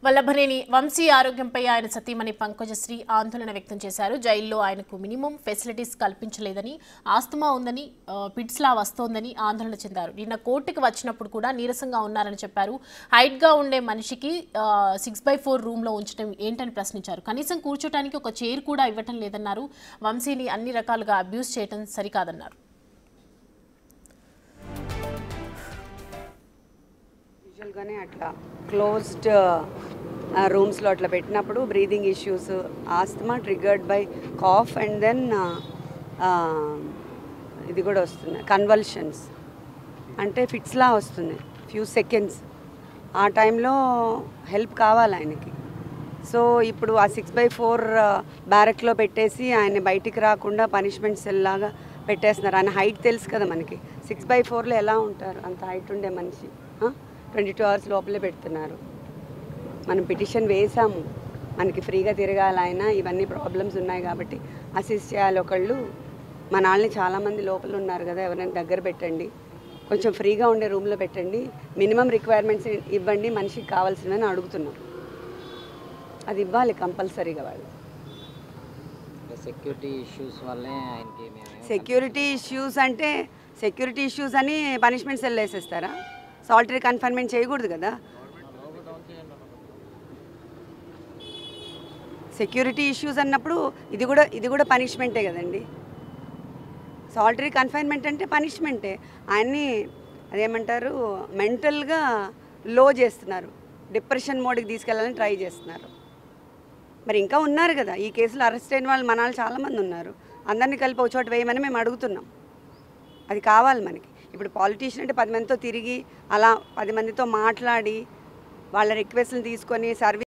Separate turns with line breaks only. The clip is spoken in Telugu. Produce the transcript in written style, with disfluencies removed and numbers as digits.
వల్లభనేని వంశీ ఆరోగ్యంపై ఆయన సతీమణి పంకజశ్రీ ఆందోళన వ్యక్తం చేశారు. జైల్లో ఆయనకు మినిమం ఫెసిలిటీస్ కల్పించలేదని, ఆస్తమా ఉందని, పిట్స్లా వస్తోందని ఆందోళన చెందారు. నిన్న కోర్టుకు వచ్చినప్పుడు కూడా నీరసంగా ఉన్నారని చెప్పారు. హైట్గా ఉండే మనిషికి 6/4 రూమ్లో ఉంచడం ఏంటని ప్రశ్నించారు. కనీసం కూర్చోటానికి ఒక చైర్ కూడా ఇవ్వటం లేదన్నారు. వంశీని అన్ని రకాలుగా అబ్యూస్ చేయడం సరికాదన్నారు.
యూజువల్గానే అట్లా క్లోజ్డ్ రూమ్స్లో అట్లా పెట్టినప్పుడు breathing issues, asthma triggered by cough and then ఇది కూడా వస్తుంది కన్వల్షన్స్, అంటే ఫిట్స్లా వస్తుంది ఫ్యూ సెకండ్స్. ఆ టైంలో హెల్ప్ కావాలి ఆయనకి. సో ఇప్పుడు ఆ 6/4 బ్యారెక్లో పెట్టేసి ఆయన బయటికి రాకుండా పనిష్మెంట్ సెల్ లాగా పెట్టేస్తున్నారు. ఆయన హైట్ తెలుసు కదా మనకి, 6/4లో ఎలా ఉంటారు అంత హైట్ ఉండే మనిషి. 22 hours లోపలే పెడుతున్నారు. మనం పిటిషన్ వేసాము, మనకి ఫ్రీగా తిరగాలి ఆయన, ఇవన్నీ ప్రాబ్లమ్స్ ఉన్నాయి కాబట్టి అసిస్ట్ చేయాలి ఒకళ్ళు. మన వాళ్ళని చాలామంది లోపల ఉన్నారు కదా, ఎవరైనా దగ్గర పెట్టండి, కొంచెం ఫ్రీగా ఉండే రూమ్లో పెట్టండి, మినిమం రిక్వైర్మెంట్స్ ఇవ్వండి మనిషికి కావాల్సినవని అడుగుతున్నాం. అది ఇవ్వాలి కంపల్సరీగా వాళ్ళు. సెక్యూరిటీ ఇష్యూస్ అంటే సెక్యూరిటీ ఇష్యూస్ అని పనిష్మెంట్ సెల్ వేసేస్తారా? సాలిటరీ కన్ఫైన్మెంట్ చేయకూడదు కదా. సెక్యూరిటీ ఇష్యూస్ అన్నప్పుడు ఇది కూడా పనిష్మెంటే కదండి. సాలిటరీ కన్ఫైన్మెంట్ అంటే పనిష్మెంటే. ఆయన్ని అదేమంటారు, మెంటల్గా లో చేస్తున్నారు, డిప్రెషన్ మోడ్కి తీసుకెళ్ళాలని ట్రై చేస్తున్నారు. మరి ఇంకా ఉన్నారు కదా ఈ కేసులో అరెస్ట్ అయిన వాళ్ళు, మన వాళ్ళు చాలామంది ఉన్నారు. అందరినీ కలిపి ఒక చోట వేయమని మేము అడుగుతున్నాం. అది కావాలి మనకి. ఇప్పుడు పాలిటీషియన్ అంటే 10 మందితో తిరిగి అలా 10 మందితో మాట్లాడి వాళ్ళ రిక్వెస్ట్ని తీసుకొని సర్వీస్